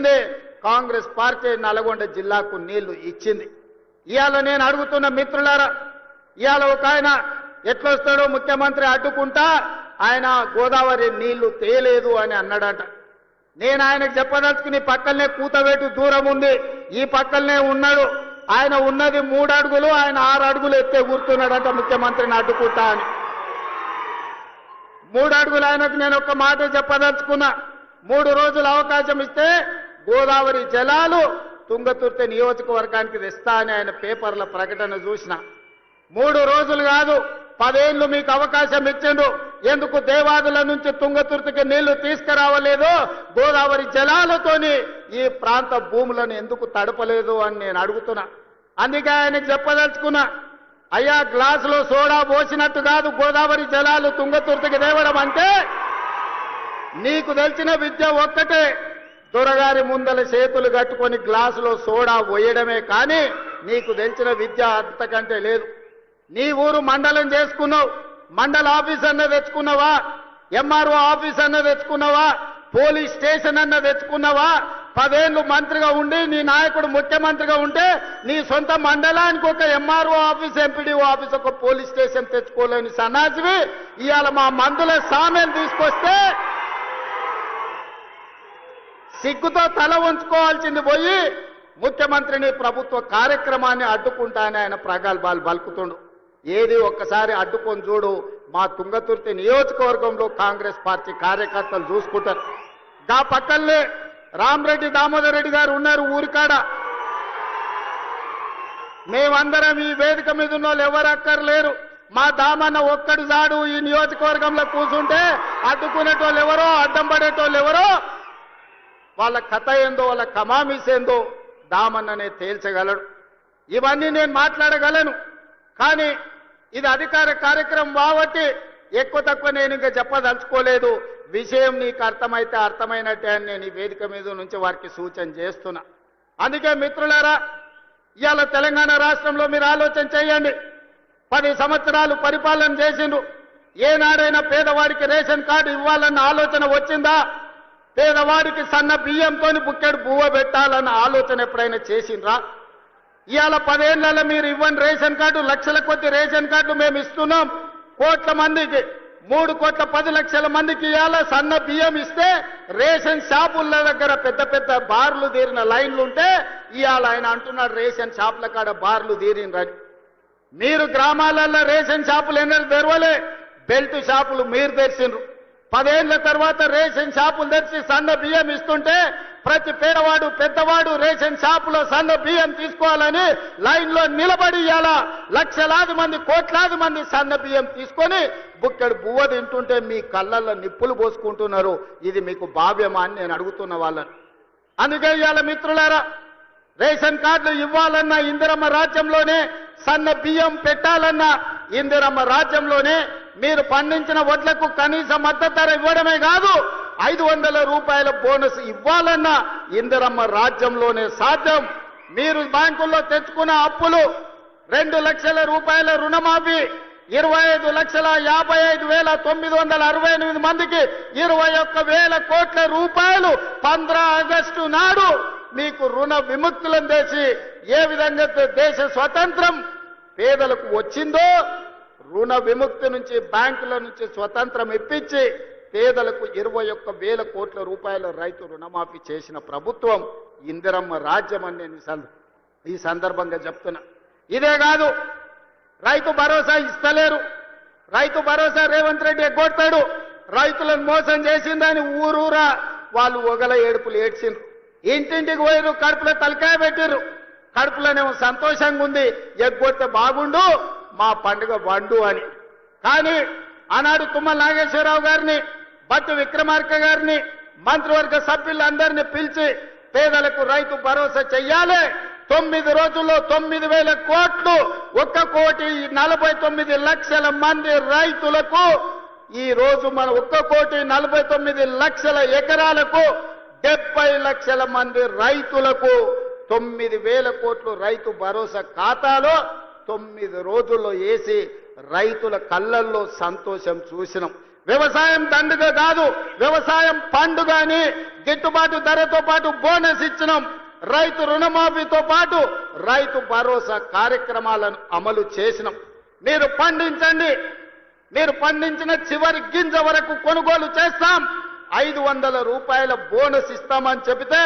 ఇచ్చింది కాంగ్రెస్ పార్టీ నల్గొండ జిల్లాకు నీళ్లు ఇచ్చింది. ఇవాళ నేను అడుగుతున్న మిత్రులారా, ఇవాళ ఒక ఆయన ఎట్లొస్తాడో ముఖ్యమంత్రి అడ్డుకుంటా ఆయన గోదావరి నీళ్లు తేలేదు అని అన్నాడట. నేను ఆయనకు చెప్పదలుచుకుని పక్కనే కూతవేటు దూరం ఉంది, ఈ పక్కనే ఉన్నాడు. ఆయన ఉన్నది 3 అడుగులు, ఆయన 6 అడుగులు ఎత్తే కూర్చున్నాడట ముఖ్యమంత్రిని అడ్డుకుంటా అని. 3 అడుగులు ఆయనకు నేను ఒక మాట చెప్పదలుచుకున్నా. 3 రోజులు అవకాశం ఇస్తే గోదావరి జలాలు తుంగతుర్తి నియోజకవర్గానికి తెస్తా అని ఆయన పేపర్ల ప్రకటన చూసిన. 3 రోజులు కాదు, 10 ఏళ్ళు మీకు అవకాశం ఇచ్చిండు. ఎందుకు దేవాదుల నుంచి తుంగతుర్తికి నీళ్లు తీసుకురావలేదు? గోదావరి జలాలతోని ఈ ప్రాంత భూములను ఎందుకు తడపలేదు అని నేను అడుగుతున్నా. అందుకే ఆయనకు చెప్పదలుచుకున్నా, అయ్యా గ్లాసులో సోడా పోసినట్టు కాదు గోదావరి జలాలు తుంగతుర్తికి తేవడం అంటే. నీకు తెలిసిన విద్య ఒక్కటే, దొరగారి ముందల చేతులు కట్టుకొని గ్లాసులో సోడా పోయడమే, కానీ నీకు తెలిసిన విద్య అంతకంటే లేదు. నీ ఊరు మండలం చేసుకున్నావు, మండల ఆఫీస్ అన్న తెచ్చుకున్నావా? ఎంఆర్ఓ ఆఫీస్ అన్న తెచ్చుకున్నావా? పోలీస్ స్టేషన్ అన్న తెచ్చుకున్నావా? 10 ఏళ్ళు మంత్రిగా ఉండి నీ నాయకుడు ముఖ్యమంత్రిగా ఉంటే నీ సొంత మండలానికి ఒక ఎంఆర్ఓ ఆఫీస్, ఎంపీడీఓ ఆఫీస్, ఒక పోలీస్ స్టేషన్ తెచ్చుకోలేని సన్నాసివి ఇవాళ మా మందుల సామెలు తీసుకొస్తే సిగ్గుతో తల వంచుకోవాల్సింది పోయి ముఖ్యమంత్రిని ప్రభుత్వ కార్యక్రమాన్ని అడ్డుకుంటానని ఆయన ప్రగల్భాలు పలుకుతుండు. ఏది ఒక్కసారి అడ్డుకొని చూడు, మా తుంగతుర్తి నియోజకవర్గంలో కాంగ్రెస్ పార్టీ కార్యకర్తలు చూసుకుంటారు. దా పక్కనే రామరెడ్డి దామోదర్ రెడ్డి గారు ఉన్నారు ఊరికాడ. మేమందరం ఈ వేదిక మీద ఉన్న వాళ్ళు ఎవరు అక్కర్లేరు. మా దామన్న ఒక్కడు జాడు ఈ నియోజకవర్గంలో కూర్చుంటే అడ్డుకునేటోళ్ళు ఎవరో, అడ్డం పడేటోళ్ళు ఎవరో, వాళ్ళ కథ ఏందో, వాళ్ళ కమామిస్ ఏందో దామన్ననే తేల్చగలడు. ఇవన్నీ నేను మాట్లాడగలను, కానీ ఇది అధికార కార్యక్రమం కాబట్టి ఎక్కువ తక్కువ నేను ఇంకా చెప్పదలుచుకోలేదు. విషయం నీకు అర్థమైతే అర్థమైనట్టే అని నేను ఈ వేదిక మీద నుంచి వారికి సూచన చేస్తున్నా. అందుకే మిత్రులారా, ఇవాళ తెలంగాణ రాష్ట్రంలో మీరు ఆలోచన చేయండి. 10 సంవత్సరాలు పరిపాలన చేసిండ్రు. ఏనాడైనా పేదవాడికి రేషన్ కార్డు ఇవ్వాలన్న ఆలోచన వచ్చిందా? పేదవాడికి సన్న బియ్యంతో బుక్కెడు బువ్వ పెట్టాలన్న ఆలోచన ఎప్పుడైనా చేసిండ్రా? ఇవాళ 10 ఏళ్లలో మీరు ఇవ్వని రేషన్ కార్డు, లక్షల కొద్ది రేషన్ కార్డు మేము ఇస్తున్నాం. కోట్ల మందికి, 3,10,00,000 మందికి ఇవాళ సన్న బియ్యం ఇస్తే రేషన్ షాపుల దగ్గర పెద్ద పెద్ద బార్లు తీరిన లైన్లు ఉంటే ఇవాళ ఆయన అంటున్నాడు రేషన్ షాపుల కాడ బార్లు తీరినరని. మీరు గ్రామాలలో రేషన్ షాపులు ఎన్నడూ తెరవలే, బెల్ట్ షాపులు మీరు తెరిచిండ్రు. 10 ఏళ్ల తర్వాత రేషన్ షాపులు తెరిచి సన్న బియ్యం ఇస్తుంటే ప్రతి పేదవాడు పెద్దవాడు రేషన్ షాపులో సన్న బియ్యం తీసుకోవాలని లైన్లో నిలబడి ఇవాళ లక్షలాది మంది, కోట్లాది మంది సన్న బియ్యం తీసుకొని బుక్కెడు బువ్వ తింటుంటే మీ కళ్ళల్లో నిప్పులు పోసుకుంటున్నారు. ఇది మీకు భావ్యమా అని నేను అడుగుతున్న వాళ్ళని. అందుకే ఇవాళ మిత్రులారా, రేషన్ కార్డులు ఇవ్వాలన్నా ఇందిరమ్మ రాజ్యంలోనే, సన్న బియ్యం పెట్టాలన్నా ఇందిరమ్మ రాజ్యంలోనే, మీరు పండించిన వడ్లకు కనీస మద్దతు ధర ఇవ్వడమే కాదు 500 రూపాయల బోనస్ ఇవ్వాలన్నా ఇందిరమ్మ రాజ్యంలోనే సాధ్యం. మీరు బ్యాంకుల్లో తెచ్చుకున్న అప్పులు 2 లక్షల రూపాయల రుణమాఫీ, 25,55,968 మందికి 21,000 కోట్ల రూపాయలు 15 ఆగస్టు నాడు మీకు రుణ విముక్తులను చేసి ఏ విధంగా దేశ స్వతంత్రం పేదలకు వచ్చిందో, రుణ విముక్తి నుంచి బ్యాంకుల నుంచి స్వతంత్రం ఇప్పించి పేదలకు 21,000 కోట్ల రూపాయల రైతు రుణమాఫీ చేసిన ప్రభుత్వం ఇందిరమ్మ రాజ్యం అని నేను ఈ సందర్భంగా చెప్తున్నా. ఇదే కాదు, రైతు భరోసా ఇస్తలేరు. రైతు భరోసా రేవంత్ రెడ్డి ఎగ్గొట్టాడు. రైతులను మోసం చేసిందని ఊరూరా వాళ్ళు ఒగల ఏడుపులు ఏడ్చిండ్రు. ఇంటింటికి పోయిరు, కడుపులో తలకాయ పెట్టిర్రు. కడుపులోనేమో సంతోషంగా ఉంది, ఎగ్గొడితే బాగుండు మా పండుగ వండు అని. కానీ ఆనాడు తుమ్మల నాగేశ్వరరావు గారిని, బట్టి విక్రమార్క గారిని, మంత్రివర్గ సభ్యులందరినీ పిలిచి పేదలకు రైతు భరోసా చెయ్యాలి, 9 రోజుల్లో 9,000 కోట్లు, 1,49,00,000 మంది రైతులకు, ఈ రోజు మన 1,49,00,000 ఎకరాలకు 70 లక్షల మంది రైతులకు 9,000 కోట్లు రైతు భరోసా ఖాతాలో 9 రోజుల్లో వేసి రైతుల కళ్ళల్లో సంతోషం చూసినాం. వ్యవసాయం దండుగ కాదు, వ్యవసాయం పండుగ అని గిట్టుబాటు ధరతో పాటు బోనస్ ఇచ్చినాం. రైతు రుణమాఫీతో పాటు రైతు భరోసా కార్యక్రమాలను అమలు చేసినాం. మీరు పండించండి, మీరు పండించిన చివరి గింజ వరకు కొనుగోలు చేస్తాం, 500 రూపాయల బోనస్ ఇస్తామని చెబితే